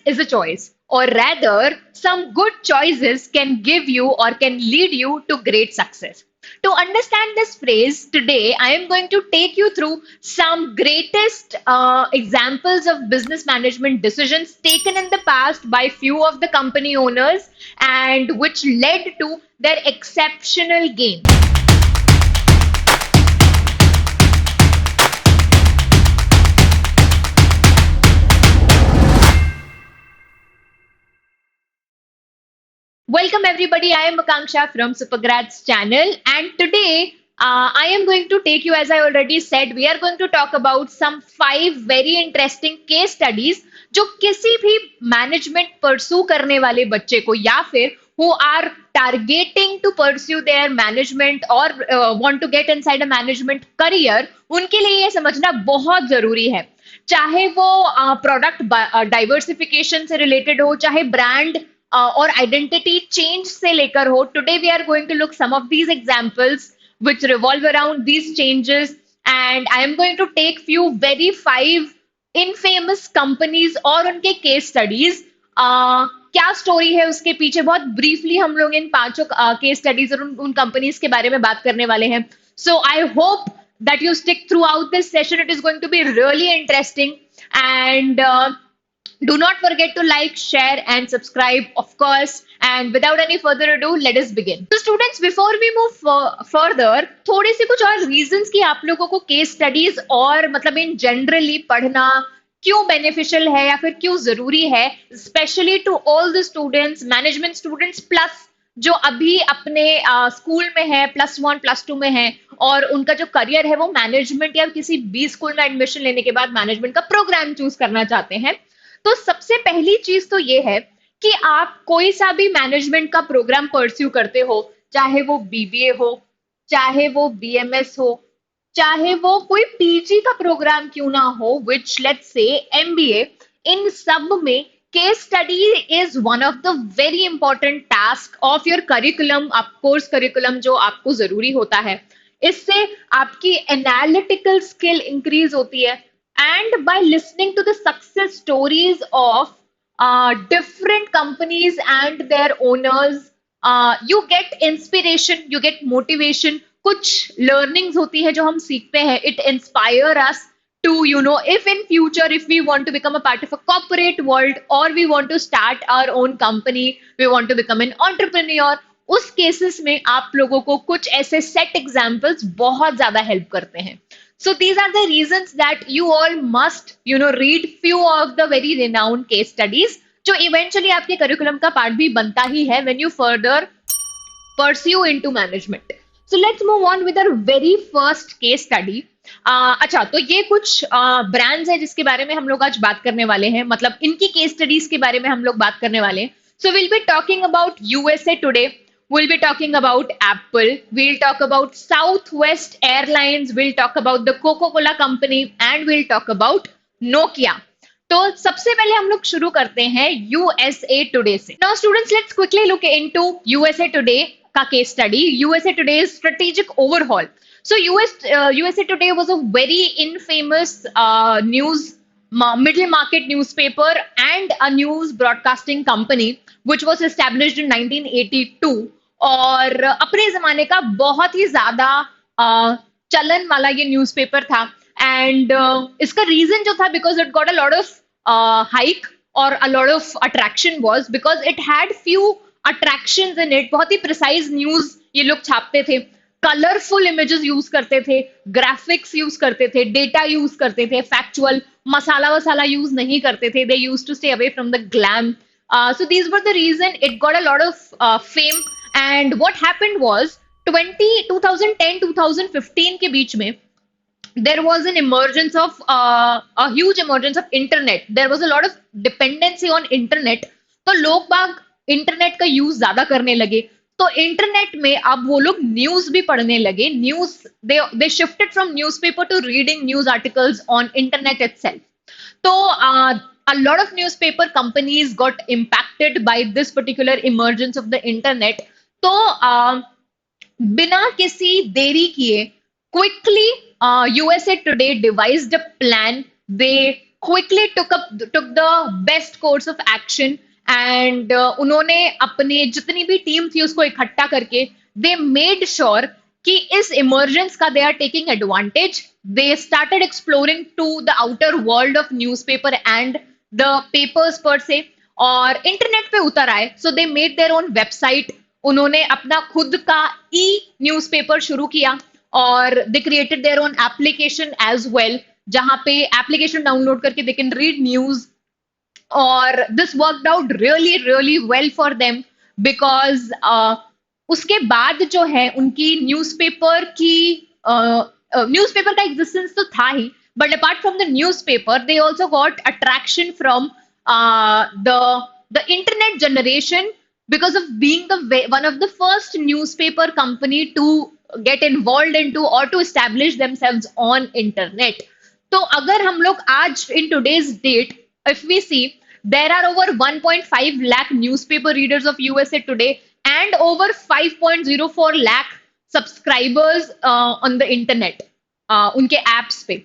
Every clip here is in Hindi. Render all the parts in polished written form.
is a choice, or rather, some good choices can give you or can lead you to great success. To understand this phrase today, I am going to take you through some greatest examples of business management decisions taken in the past by few of the company owners and which led to their exceptional gains. Welcome everybody. I am Akanksha from Supergrads channel, and today I am going to take you, as I already said, we are going to talk about some five very interesting case studies जो किसी भी मैनेजमेंट परस्यू करने वाले बच्चे को या फिर who are targeting to pursue their management or want to get inside a management career, उनके लिए ये समझना बहुत जरूरी है. चाहे वो प्रोडक्ट डाइवर्सिफिकेशन से रिलेटेड हो, चाहे ब्रांड और आइडेंटिटी चेंज से लेकर हो. Today we are going to look some of these examples which revolve around these changes, and I am going to take few very five infamous companies और उनके case studies. क्या स्टोरी है उसके पीछे, बहुत ब्रीफली हम लोग इन पांचों केस स्टडीज और उन कंपनीज के बारे में बात करने वाले हैं. So I hope that you stick throughout this session. It is going to be really interesting, and do not forget to like, share, and subscribe, of course. And without any further ado, let us begin. So, students, before we move further, थोड़ी सी कुछ और reasons कि आप लोगों को case studies और मतलब in generally पढ़ना क्यों beneficial है या फिर क्यों जरूरी है, especially to all the students, management students plus जो अभी अपने स्कूल में है, +1 +2 में है और उनका जो करियर है वो मैनेजमेंट या किसी बी स्कूल में एडमिशन लेने के बाद मैनेजमेंट का प्रोग्राम चूज करना चाहते हैं. तो सबसे पहली चीज तो ये है कि आप कोई सा भी मैनेजमेंट का प्रोग्राम परस्यू करते हो, चाहे वो बीबीए हो, चाहे वो बीएमएस हो, चाहे वो कोई पीजी का प्रोग्राम क्यों ना हो, विच लेट्स से एमबीए, इन सब में case study is one of the very important task of your curriculum, course curriculum जो आपको जरूरी होता है. इससे आपकी एनालिटिकल स्किल इंक्रीज होती है. And by listening to the success stories of different companies and their owners, you get inspiration, you get motivation. कुछ learnings होती है जो हम सीखते हैं. It inspire us to, you know, if in future, if we want to become a part of a corporate world or we want to start our own company, we want to become an entrepreneur, उस केसेस में आप लोगों को कुछ ऐसे सेट एग्जाम्पल्स बहुत ज्यादा हेल्प करते हैं. So these are the reasons that you all must, you know, read few of the very renowned case studies, जो eventually आपके curriculum का part भी बनता ही है when you further pursue into management. So let's move on with our very first case study. अच्छा, तो ये कुछ ब्रांड्स है जिसके बारे में हम लोग आज बात करने वाले हैं, मतलब इनकी केस स्टडीज के बारे में हम लोग बात करने वाले हैं. So we'll be talking about USA Today. We'll be talking about Apple. We'll talk about Southwest Airlines. We'll talk about the Coca-Cola Company, and we'll talk about Nokia. तो सबसे पहले हम लोग शुरू करते हैं USA Today से. Now students, let's quickly look into USA Today का case study. USA Today's strategic overhaul. So USA Today was a very infamous news middle market newspaper and a news broadcasting company which was established in 1982. और अपने जमाने का बहुत ही ज्यादा चलन वाला ये न्यूज़पेपर था. एंड इसका रीजन जो था, because it got a lot of hike और a lot of attraction was because it had few attractions in it. बहुत ही प्रिसाइज न्यूज ये लोग छापते थे, कलरफुल इमेजेस यूज करते थे, ग्राफिक्स यूज करते थे, डेटा यूज करते थे, फैक्चुअल मसाला वसाला यूज नहीं करते थे. They use to stay away from the glam. So these were the reason it got a lot of fame. And what happened was 2010-2015 के बीच में there was an emergence of a huge emergence of internet. There was a lot of dependency on internet. तो लोग बाग इंटरनेट का यूज ज्यादा करने लगे. तो इंटरनेट में अब वो लोग न्यूज भी पढ़ने लगे. News they shifted from newspaper to reading news articles on internet itself. तो a lot of newspaper companies got impacted by this particular emergence of the internet. तो बिना किसी देरी किए quickly USA Today devised a plan. They quickly took the best course of action and उन्होंने अपने जितनी भी टीम थी उसको इकट्ठा करके दे मेड श्योर कि इस इमर्जेंस का they are taking advantage. They started exploring to the outer world of newspaper and the papers पर से, और इंटरनेट पे उतर आए. So they made their own website. उन्होंने अपना खुद का ई न्यूज़पेपर शुरू किया और they created their own application as well, जहां पे एप्लीकेशन डाउनलोड करके दे कैन रीड न्यूज. और this worked out really really well for them because उसके बाद जो है उनकी न्यूज़पेपर का एग्जिस्टेंस तो था ही, but apart from the newspaper they also got attraction from the internet generation because of being one of the first newspaper company to get involved into or to establish themselves on internet. तो अगर हम लोग आज in today's date, if we see, there are over 1.5 lakh newspaper readers of USA today and over 5.04 lakh subscribers on the internet, उनके apps पे.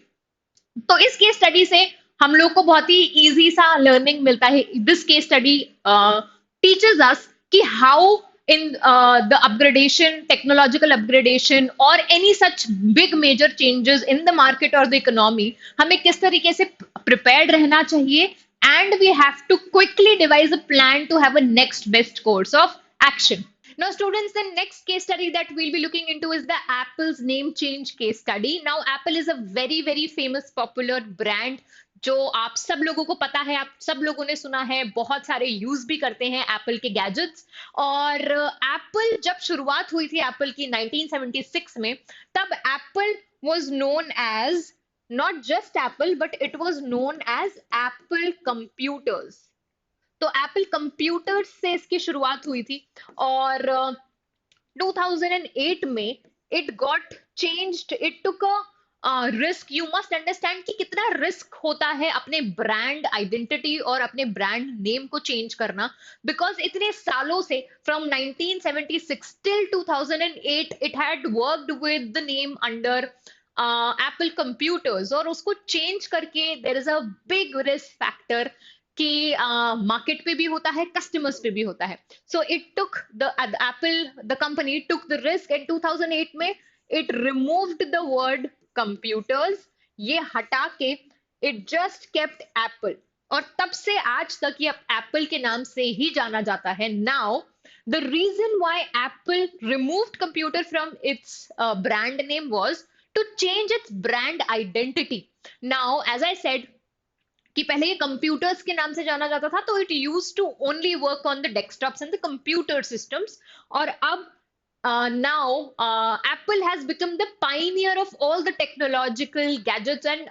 तो इस केस स्टडी से हम लोग को बहुत ही इजी सा लर्निंग मिलता है. This case study teaches us कि how in the upgradation, technological upgradation or any such big major changes in the market or the economy, हमें किस तरीके से prepared रहना चाहिए, and we have to quickly devise a plan to have a next best course of action. Now, students, the next case study that we'll be looking into is the Apple's name change case study. Now, Apple is a very, very famous, popular brand जो आप सब लोगों को पता है, आप सब लोगों ने सुना है, बहुत सारे यूज भी करते हैं एप्पल के गैजेट्स. और एप्पल जब शुरुआत हुई थी एप्पल की 1976 में, तब Apple was known as not just Apple but it was known as Apple computers. तो एप्पल कंप्यूटर्स से इसकी शुरुआत हुई थी और 2008 में it got changed. It took a risk. You must understand कि कितना रिस्क होता है अपने ब्रांड आइडेंटिटी और अपने ब्रांड नेम को चेंज करना, बिकॉज इतने सालों से from 1976 till 2008 it had worked with the name under Apple computers, और उसको चेंज करके there is a big risk factor कि मार्केट पे भी होता है, कस्टमर्स पे भी होता है. So it took the Apple, the company took the risk in 2008 में. It removed the word computers, ये हटा के इट जस्ट केप्ट एप्पल, और तब से आज तक ये एप्पल के नाम से ही जाना जाता है. Now the reason why Apple removed computer from its brand name was to change its brand identity. Now as I said कि पहले ये कंप्यूटर्स के नाम से जाना जाता था, तो it use to only work on the desktops and the computer systems. और अब now Apple has become the pioneer of all the technological gadgets and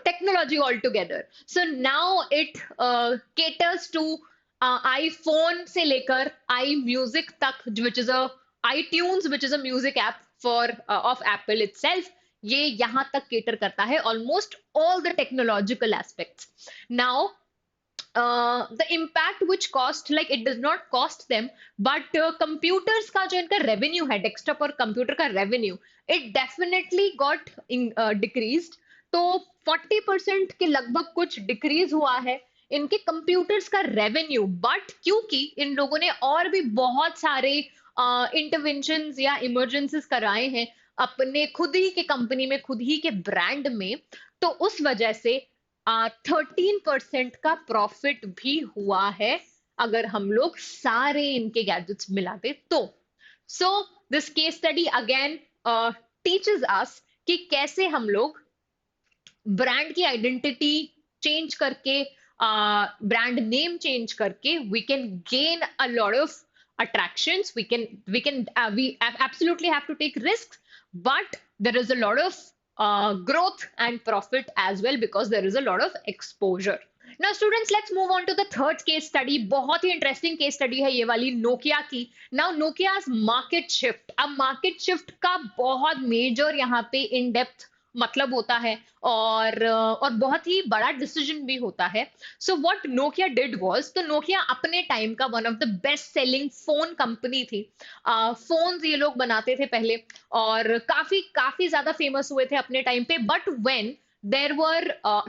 technology altogether. So now it caters to iPhone से लेकर iMusic तक, which is a iTunes, which is a music app for of Apple itself. ये यहाँ तक cater करता है almost all the technological aspects. Now the impact which cost, like it does not cost them, but computers का जो इनका revenue है, desktop और computer का revenue, it definitely got decreased. तो 40% के लगभग कुछ decrease हुआ है इनके computers का revenue. but क्योंकि इन लोगों ने और भी बहुत सारे interventions या emergencies कराए हैं अपने खुद ही के कंपनी में, खुद ही के ब्रांड में, तो उस वजह से 13% का प्रॉफिट भी हुआ है अगर हम लोग सारे इनके गैजेट्स मिलाते तो. So this case study again teaches us कि कैसे हम लोग ब्रांड की आइडेंटिटी चेंज करके, ब्रांड नेम चेंज करके, we can gain a lot of attractions. We absolutely have to take risks, but there is a lot of growth and profit as well because there is a lot of exposure. Now students, let's move on to the third case study. बहुत ही interesting case study है ये वाली नोकिया की. Now Nokia's market shift. अब market shift का बहुत major यहाँ पे in depth मतलब होता है और बहुत ही बड़ा डिसीजन भी होता है. So what Nokia did was, तो नोकिया अपने टाइम का one of the best selling phone company थी. फोन्स ये लोग बनाते थे पहले और काफी काफी ज्यादा फेमस हुए थे अपने टाइम पे. But when there were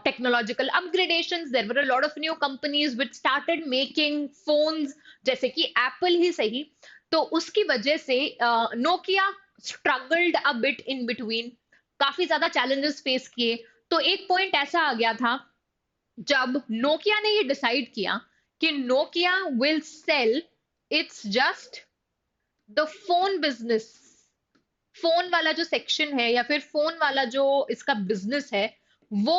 technological upgradations, there were a lot of new companies which started making phones, जैसे कि एप्पल ही सही। तो उसकी वजह से Nokia struggled a bit in between, काफी ज्यादा चैलेंजेस फेस किए। तो एक पॉइंट ऐसा आ गया था जब नोकिया ने ये डिसाइड किया कि Nokia will sell its just the phone business, phone वाला जो सेक्शन है या फिर फोन वाला जो इसका बिजनेस है वो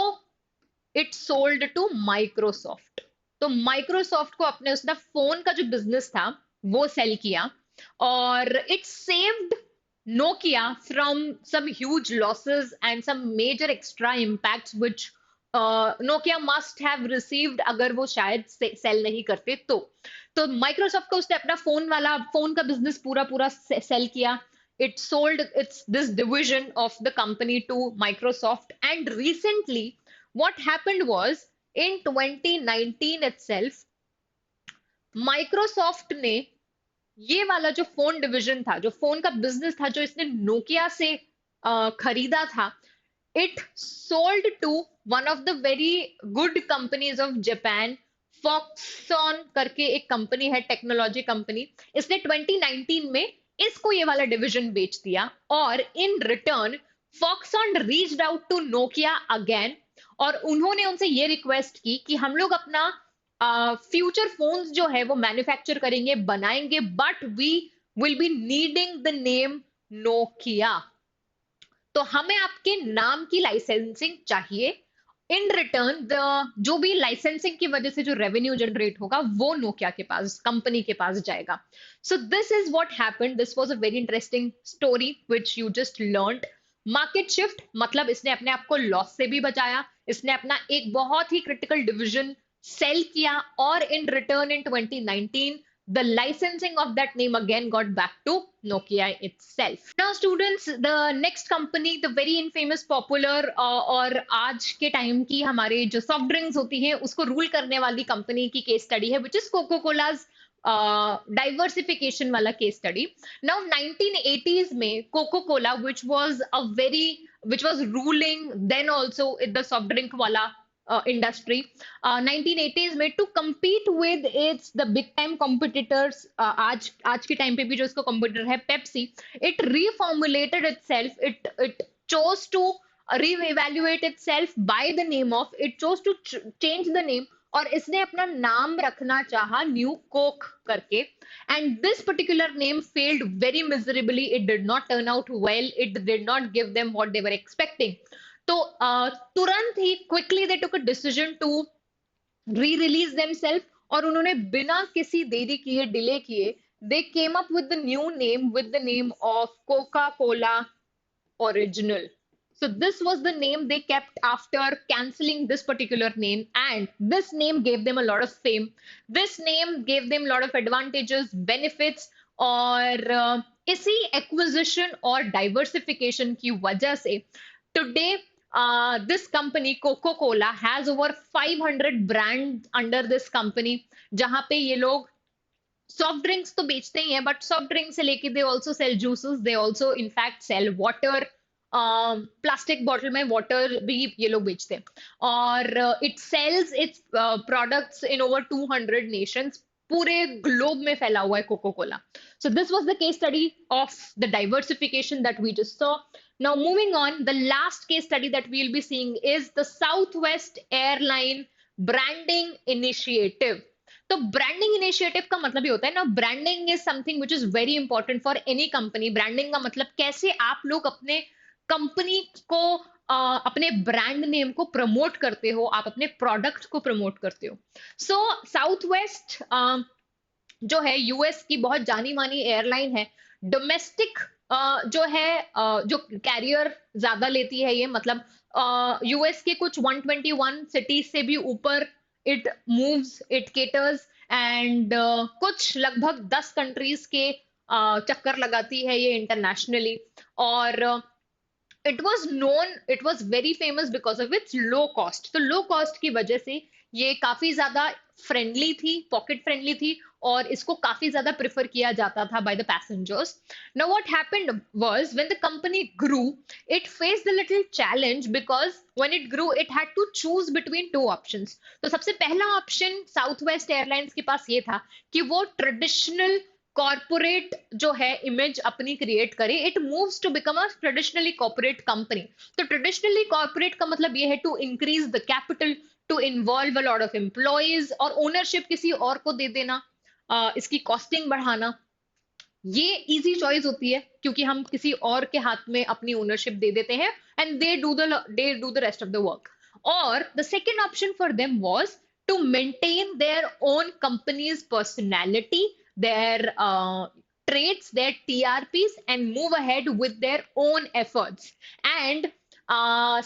इट सोल्ड टू माइक्रोसॉफ्ट। तो माइक्रोसॉफ्ट को अपने उसका फोन का जो बिजनेस था वो सेल किया, और it saved Nokia from some huge losses and some major extra impacts which Nokia must have received अगर वो शायद सेल नहीं करते तो माइक्रोसॉफ्ट को उसने अपना फोन का बिजनेस पूरा पूरा सेल किया। It sold its this division of the company to Microsoft, and recently what happened was in 2019 itself Microsoft ने ये वाला जो फोन डिवीजन था, जो फोन का बिजनेस था, जो इसने नोकिया से खरीदा था, it sold to one of the very good companies of Japan, Foxconn करके एक कंपनी है, टेक्नोलॉजी कंपनी। इसने 2019 में इसको ये वाला डिवीजन बेच दिया, और in return Foxconn reached out to Nokia again, और उन्होंने उनसे ये रिक्वेस्ट की कि हम लोग अपना फ्यूचर फोन्स जो है वो मैन्युफैक्चर करेंगे, बनाएंगे, but we will be needing the name Nokia. तो हमें आपके नाम की लाइसेंसिंग चाहिए। इन रिटर्न द जो भी लाइसेंसिंग की वजह से जो रेवेन्यू जनरेट होगा वो नोकिया के पास, कंपनी के पास जाएगा। So this is what happened. This was a very interesting story which you just learned. Market shift मतलब इसने अपने आप को लॉस से भी बचाया, इसने अपना एक बहुत ही क्रिटिकल डिवीजन सेल किया, और in return in 2019 the licensing of that name again got back to Nokia itself. Now students, the next company, the very infamous popular और आज के टाइम की हमारे जो सॉफ्ट ड्रिंक्स होती है उसको रूल करने वाली कंपनी की केस स्टडी है, which is Coca-Cola's डाइवर्सिफिकेशन वाला केस स्टडी। नाउ 1980s में cocoa which was a very which was ruling then also in the soft drink वाला industry, 1980s में to compete with its the big time competitors, आज के टाइम पे भी जो इसका competitor है Pepsi, it reformulated itself, it chose to reevaluate itself by the name of, it chose to change the name, और इसने अपना नाम रखना चाहा न्यू कोक करके, and this particular name failed very miserably, it did not turn out well, it did not give them what they were expecting. तो तुरंत ही quickly they took a decision to re release themselves, और उन्होंने बिना किसी देरी किए, डिले किए, they came up with the new name, with the name of Coca Cola original. So this was the name they kept after cancelling this particular name, and this name gave them a lot of fame. This name gave them a lot of advantages, benefits, और इसी acquisition और diversification की वजह से today this company Coca-Cola has over 500 brands under this company, जहां पे ये लोग सॉफ्ट ड्रिंक्स तो बेचते ही हैं, बट सॉफ्ट ड्रिंक से लेके they also sell juices, they also in fact sell water, plastic bottle में वाटर भी ये लोग बेचते हैं, और it sells its products in over 200 nations, पूरे ग्लोब में फैला हुआ है Coca Cola. So this was the case study of the diversification that we just saw. Now moving on, the last case study that we will be seeing is the Southwest airline branding initiative. तो ब्रांडिंग इनिशिएटिव का मतलब ये होता है ना, branding is something which is very important for any company. Branding का मतलब कैसे आप लोग अपने कंपनी को अपने ब्रांड नेम को प्रमोट करते हो, आप अपने प्रोडक्ट को प्रमोट करते हो। सो साउथ वेस्ट जो है यूएस की बहुत जानी मानी एयरलाइन है। डोमेस्टिक जो है जो कैरियर ज्यादा लेती है, ये मतलब यूएस के कुछ 121 सिटीज से भी ऊपर it moves, it caters, and कुछ लगभग 10 कंट्रीज के चक्कर लगाती है ये इंटरनेशनली। और it was very famous because of its low cost. तो लो कॉस्ट की वजह से ये काफी ज्यादा फ्रेंडली थी, पॉकेट फ्रेंडली थी, और इसको काफी ज्यादा प्रेफर किया जाता था by the passengers. Now what happened was when the company grew, it faced a little challenge because when it grew it had to choose between two options. तो सबसे पहला ऑप्शन साउथ वेस्ट एयरलाइंस के पास ये था कि वो ट्रेडिशनल कॉर्पोरेट जो है इमेज अपनी क्रिएट करे. It moves to become a traditionally corporate company. तो ट्रेडिशनली कॉर्पोरेट का मतलब ये है to increase the capital, to involve a lot of employees, और ओनरशिप किसी और को दे देना, इसकी कॉस्टिंग बढ़ाना. ये इजी चॉइस होती है क्योंकि हम किसी और के हाथ में अपनी ओनरशिप दे देते हैं, and they do the rest of the work. और the second option for them was to maintain their own company's personality, their traits, their TRPs, and move ahead with their own efforts. And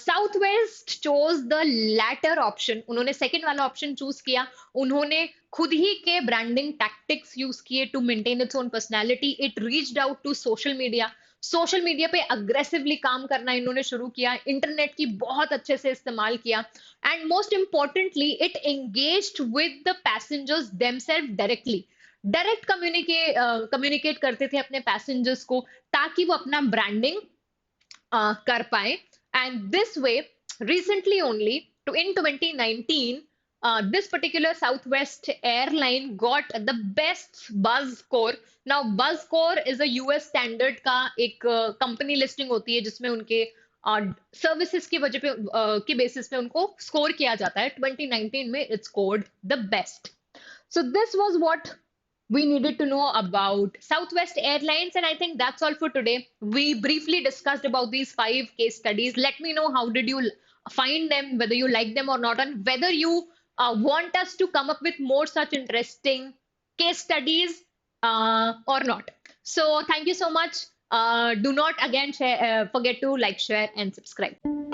Southwest chose the latter option. उन्होंने सेकंड वाला ऑप्शन चूज किया. उन्होंने खुद ही के ब्रांडिंग टैक्टिक्स यूज किए to maintain its own personality. It reached out to social media. Social media पे अग्रेसिवली काम करना इन्होंने शुरू किया. इंटरनेट की बहुत अच्छे से इस्तेमाल किया. And most importantly it engaged with the passengers themselves directly. Direct communicate करते थे अपने पैसेंजर्स को ताकि वो अपना ब्रांडिंग कर पाए. And this way recently only to in 2019, this particular Southwest airline got the best buzz score. Now buzz score is a US standard का एक कंपनी लिस्टिंग होती है जिसमें उनके सर्विसेज की वजह पे की बेसिस पे उनको स्कोर किया जाता है. 2019 में it scored the best. So this was what we needed to know about Southwest Airlines, and I think that's all for today. We briefly discussed about these 5 case studies. Let me know how did you find them, whether you like them or not, and whether you want us to come up with more such interesting case studies or not. So thank you so much. Do not again forget to like, share, and subscribe.